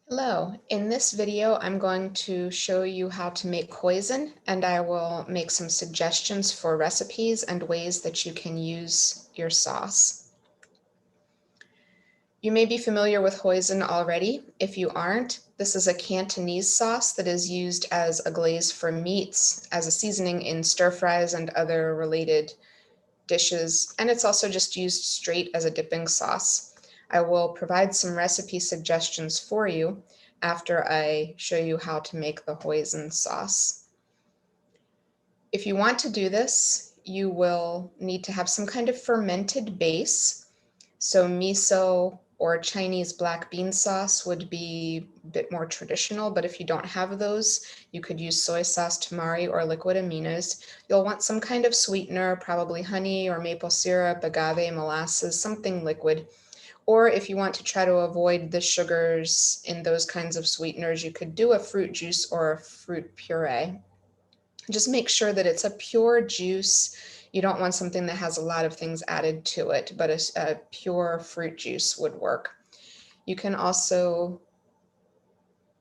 Hello, in this video I'm going to show you how to make hoisin, and I will make some suggestions for recipes and ways that you can use your sauce. You may be familiar with hoisin already. If you aren't, this is a Cantonese sauce that is used as a glaze for meats, as a seasoning in stir fries and other related dishes, and it's also just used straight as a dipping sauce. I will provide some recipe suggestions for you after I show you how to make the hoisin sauce. If you want to do this, you will need to have some kind of fermented base. So miso or Chinese black bean sauce would be a bit more traditional, but if you don't have those, you could use soy sauce, tamari, or liquid aminos. You'll want some kind of sweetener, probably honey or maple syrup, agave, molasses, something liquid. Or if you want to try to avoid the sugars in those kinds of sweeteners, you could do a fruit juice or a fruit puree. Just make sure that it's a pure juice. You don't want something that has a lot of things added to it, but a pure fruit juice would work. You can also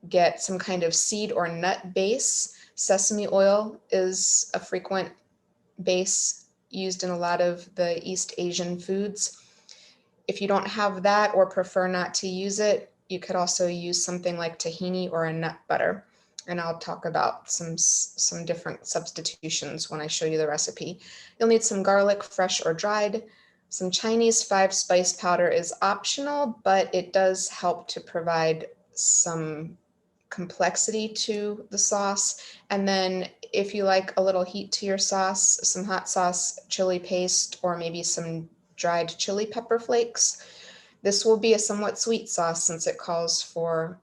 get some kind of seed or nut base. Sesame oil is a frequent base used in a lot of the East Asian foods. If you don't have that or prefer not to use it, you could also use something like tahini or a nut butter. And I'll talk about some different substitutions when I show you the recipe. You'll need some garlic, fresh or dried. Some Chinese 5-spice powder is optional, but it does help to provide some complexity to the sauce. And then if you like a little heat to your sauce, some hot sauce, chili paste, or maybe some dried chili pepper flakes. This will be a somewhat sweet sauce since it calls for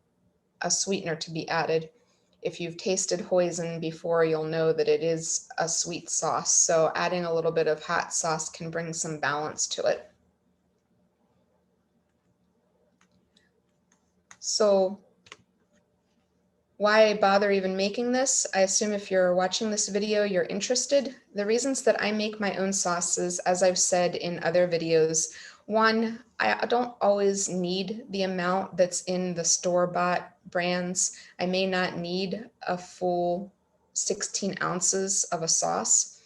a sweetener to be added. If you've tasted hoisin before, you'll know that it is a sweet sauce, so adding a little bit of hot sauce can bring some balance to it. So why bother even making this? I assume if you're watching this video, you're interested. The reasons that I make my own sauces, as I've said in other videos, one, I don't always need the amount that's in the store-bought brands. I may not need a full 16 ounces of a sauce.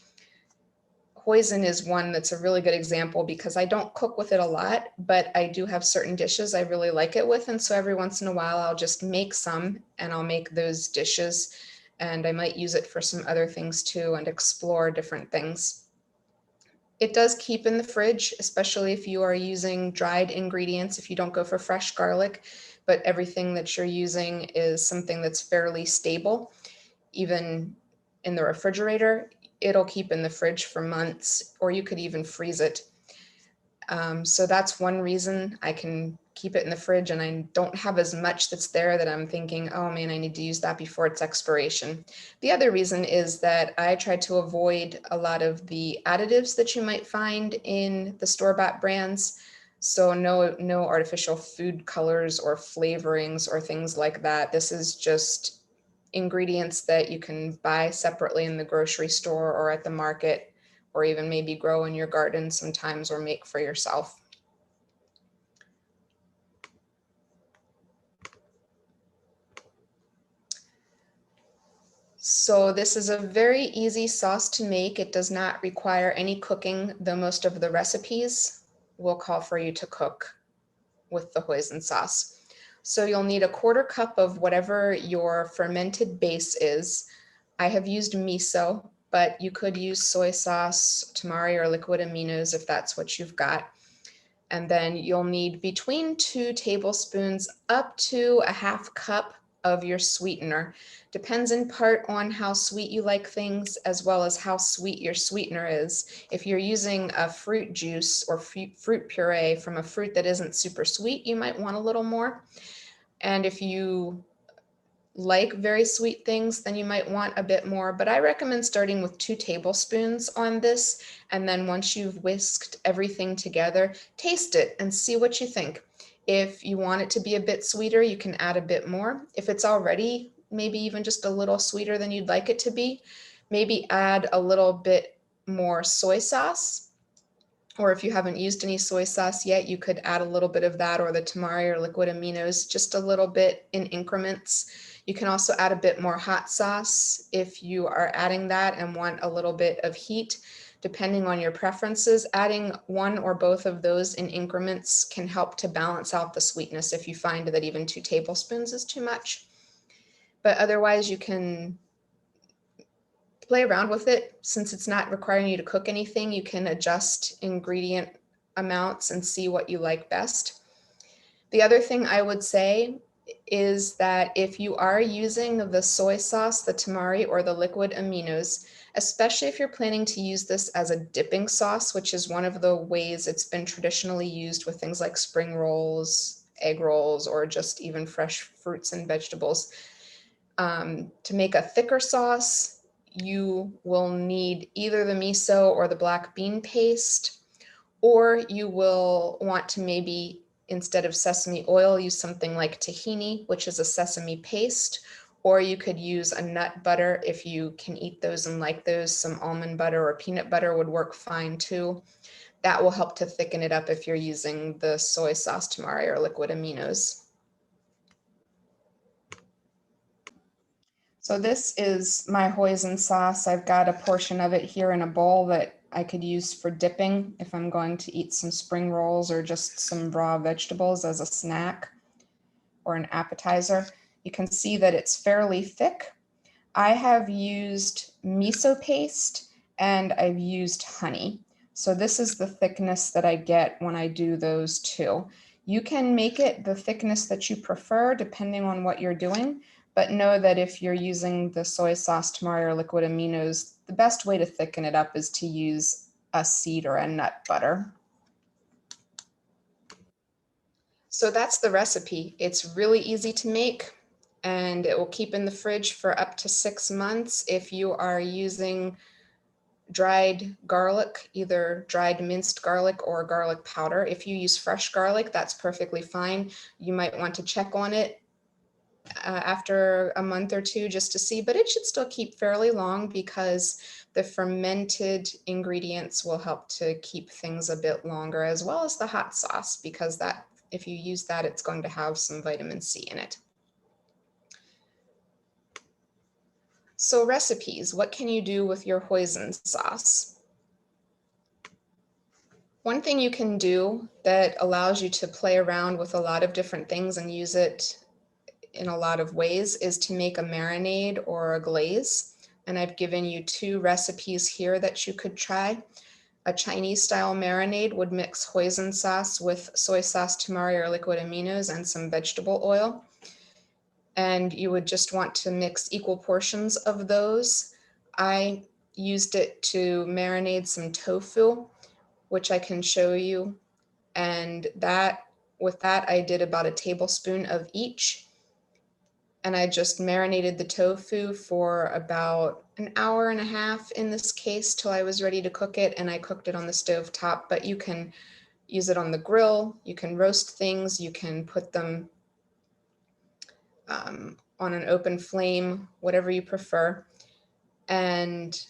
Hoisin is one that's a really good example because I don't cook with it a lot, but I do have certain dishes I really like it with. And so every once in a while, I'll just make some and I'll make those dishes. And I might use it for some other things too and explore different things. It does keep in the fridge, especially if you are using dried ingredients, if you don't go for fresh garlic, but everything that you're using is something that's fairly stable, even in the refrigerator. It'll keep in the fridge for months, or you could even freeze it. So that's one reason I can keep it in the fridge and I don't have as much that's there that I'm thinking, oh man, I need to use that before its expiration. The other reason is that I try to avoid a lot of the additives that you might find in the store-bought brands. So no artificial food colors or flavorings or things like that. This is just ingredients that you can buy separately in the grocery store or at the market, or even maybe grow in your garden sometimes or make for yourself. So this is a very easy sauce to make. It does not require any cooking, though most of the recipes will call for you to cook with the hoisin sauce. So you'll need a 1/4 cup of whatever your fermented base is. I have used miso, but you could use soy sauce, tamari, or liquid aminos if that's what you've got. And then you'll need between 2 tablespoons up to a 1/2 cup of your sweetener. Depends in part on how sweet you like things, as well as how sweet your sweetener is. If you're using a fruit juice or fruit puree from a fruit that isn't super sweet, you might want a little more. And if you like very sweet things, then you might want a bit more, but I recommend starting with 2 tablespoons on this. And then once you've whisked everything together, taste it and see what you think. If you want it to be a bit sweeter, you can add a bit more. If it's already maybe even just a little sweeter than you'd like it to be, maybe add a little bit more soy sauce or if you haven't used any soy sauce yet, you could add a little bit of that or the tamari or liquid aminos, just a little bit in increments. You can also add a bit more hot sauce if you are adding that and want a little bit of heat. Depending on your preferences, adding one or both of those in increments can help to balance out the sweetness if you find that even 2 tablespoons is too much. But otherwise, you can play around with it. Since it's not requiring you to cook anything, you can adjust ingredient amounts and see what you like best. The other thing I would say is that if you are using the soy sauce, the tamari, or the liquid aminos, especially if you're planning to use this as a dipping sauce, which is one of the ways it's been traditionally used with things like spring rolls, egg rolls, or just even fresh fruits and vegetables. To make a thicker sauce, you will need either the miso or the black bean paste, or you will want to maybe, instead of sesame oil, use something like tahini, which is a sesame paste, or you could use a nut butter if you can eat those and like those. Some almond butter or peanut butter would work fine too. That will help to thicken it up if you're using the soy sauce tamari or liquid aminos. So this is my hoisin sauce. I've got a portion of it here in a bowl that I could use for dipping if I'm going to eat some spring rolls or just some raw vegetables as a snack or an appetizer. You can see that it's fairly thick. I have used miso paste and I've used honey. So this is the thickness that I get when I do those two. You can make it the thickness that you prefer depending on what you're doing, but know that if you're using the soy sauce tamari or liquid aminos, the best way to thicken it up is to use a seed or a nut butter. So that's the recipe. It's really easy to make and it will keep in the fridge for up to 6 months. If you are using dried garlic, either dried minced garlic or garlic powder. If you use fresh garlic, that's perfectly fine. You might want to check on it after a month or two just to see, but it should still keep fairly long because the fermented ingredients will help to keep things a bit longer, as well as the hot sauce, because that, if you use that, it's going to have some vitamin C in it. So recipes, what can you do with your hoisin sauce? One thing you can do that allows you to play around with a lot of different things and use it in a lot of ways is to make a marinade or a glaze. And I've given you 2 recipes here that you could try. A Chinese style marinade would mix hoisin sauce with soy sauce, tamari, or liquid aminos and some vegetable oil. And you would just want to mix equal portions of those. I used it to marinate some tofu, which I can show you. And with that, I did about a tablespoon of each. And I just marinated the tofu for about an hour and a half in this case till I was ready to cook it. And I cooked it on the stove top, but you can use it on the grill. You can roast things. You can put them on an open flame, whatever you prefer. And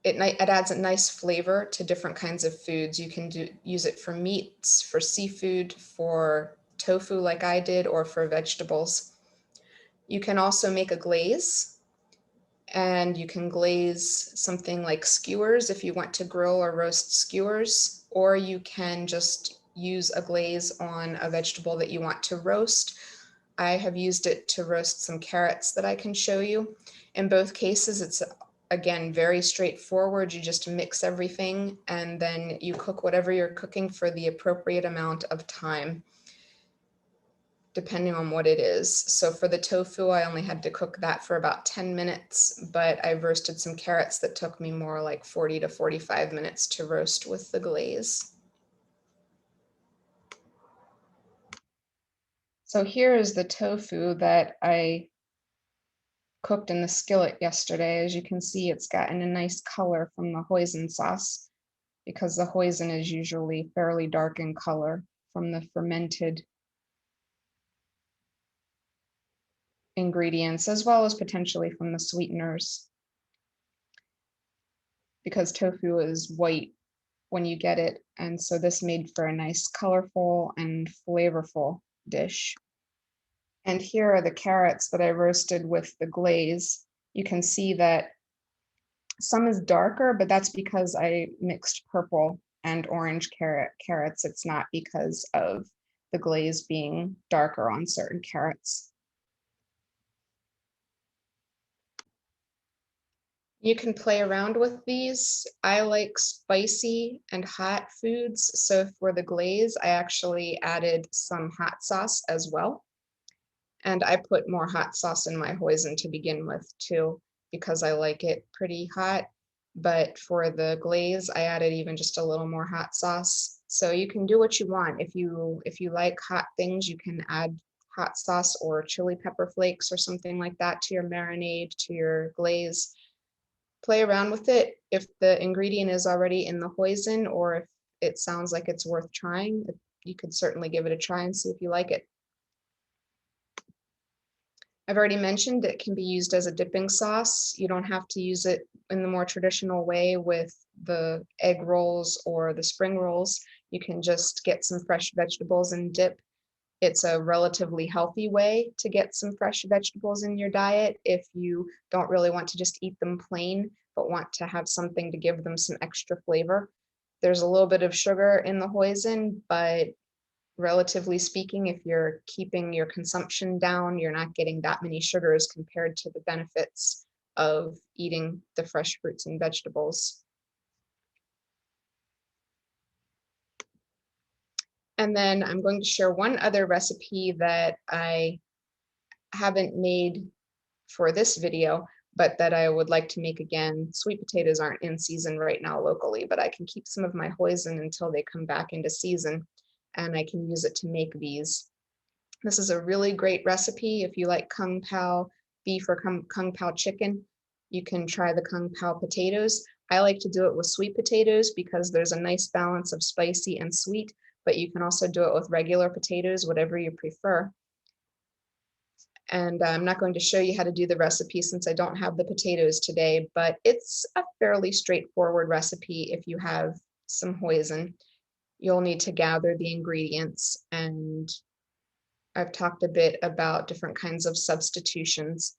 it adds a nice flavor to different kinds of foods. You can use it for meats, for seafood, for tofu like I did, or for vegetables. You can also make a glaze, and you can glaze something like skewers if you want to grill or roast skewers, or you can just use a glaze on a vegetable that you want to roast. I have used it to roast some carrots that I can show you. In both cases, it's again very straightforward. You just mix everything and then you cook whatever you're cooking for the appropriate amount of time, depending on what it is. So for the tofu, I only had to cook that for about 10 minutes, but I roasted some carrots that took me more like 40 to 45 minutes to roast with the glaze. So here is the tofu that I cooked in the skillet yesterday. As you can see, it's gotten a nice color from the hoisin sauce because the hoisin is usually fairly dark in color from the fermented ingredients, as well as potentially from the sweeteners, because tofu is white when you get it. And so this made for a nice colorful and flavorful dish. And here are the carrots that I roasted with the glaze. You can see that some is darker, but that's because I mixed purple and orange carrots. It's not because of the glaze being darker on certain carrots. You can play around with these. I like spicy and hot foods, so for the glaze, I actually added some hot sauce as well. And I put more hot sauce in my hoisin to begin with too, because I like it pretty hot. But for the glaze, I added even just a little more hot sauce. So you can do what you want. If you like hot things, you can add hot sauce or chili pepper flakes or something like that to your marinade, to your glaze. Play around with it. If the ingredient is already in the hoisin, or if it sounds like it's worth trying, you could certainly give it a try and see if you like it. I've already mentioned it can be used as a dipping sauce. You don't have to use it in the more traditional way with the egg rolls or the spring rolls. You can just get some fresh vegetables and dip. It's a relatively healthy way to get some fresh vegetables in your diet if you don't really want to just eat them plain, but want to have something to give them some extra flavor. There's a little bit of sugar in the hoisin, but relatively speaking, if you're keeping your consumption down, you're not getting that many sugars compared to the benefits of eating the fresh fruits and vegetables. And then I'm going to share one other recipe that I haven't made for this video, but that I would like to make again. Sweet potatoes aren't in season right now locally, but I can keep some of my hoisin until they come back into season, and I can use it to make these. This is a really great recipe if you like kung pao beef or kung pao chicken. You can try the kung pao potatoes. I like to do it with sweet potatoes because there's a nice balance of spicy and sweet, but you can also do it with regular potatoes, whatever you prefer. And I'm not going to show you how to do the recipe since I don't have the potatoes today, but it's a fairly straightforward recipe if you have some hoisin. You'll need to gather the ingredients, and I've talked a bit about different kinds of substitutions.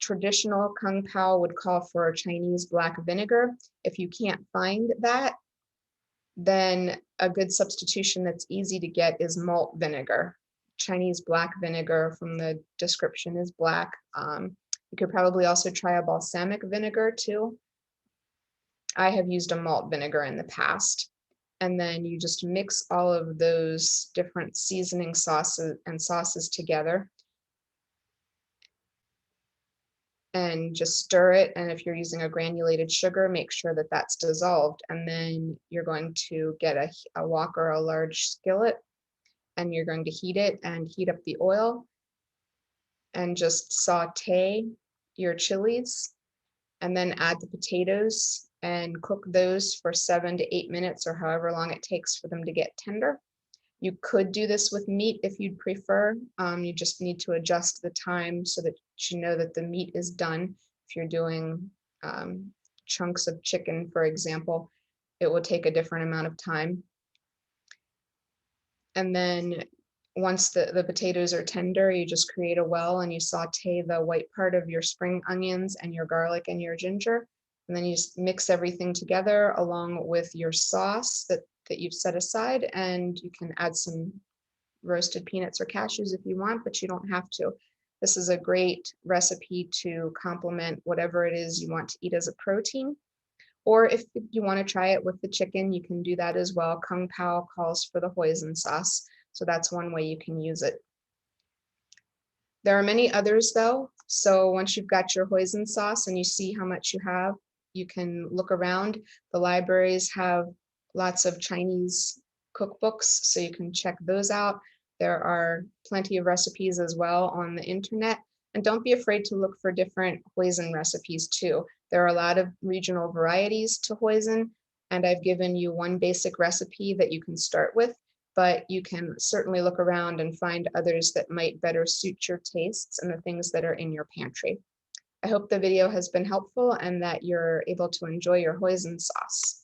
Traditional kung pao would call for Chinese black vinegar. If you can't find that, then a good substitution that's easy to get is malt vinegar. Chinese black vinegar, from the description, is black. You could probably also try a balsamic vinegar too. I have used a malt vinegar in the past. And then you just mix all of those different seasoning sauces together and just stir it. And if you're using a granulated sugar, make sure that that's dissolved. And then you're going to get a wok or a large skillet, and you're going to heat it and heat up the oil and just saute your chilies, and then add the potatoes and cook those for 7 to 8 minutes or however long it takes for them to get tender. You could do this with meat if you'd prefer. You just need to adjust the time so that you know that the meat is done. If you're doing chunks of chicken, for example, it will take a different amount of time. And then once the potatoes are tender, you just create a well and you saute the white part of your spring onions and your garlic and your ginger. And then you just mix everything together along with your sauce that you've set aside, and you can add some roasted peanuts or cashews if you want, but you don't have to. This is a great recipe to complement whatever it is you want to eat as a protein. Or if you want to try it with the chicken, you can do that as well. Kung Pao calls for the hoisin sauce, so that's one way you can use it. There are many others though, so once you've got your hoisin sauce and you see how much you have, you can look around. The libraries have lots of Chinese cookbooks, so you can check those out. There are plenty of recipes as well on the internet. And don't be afraid to look for different hoisin recipes too. There are a lot of regional varieties to hoisin, and I've given you one basic recipe that you can start with, but you can certainly look around and find others that might better suit your tastes and the things that are in your pantry. I hope the video has been helpful and that you're able to enjoy your hoisin sauce.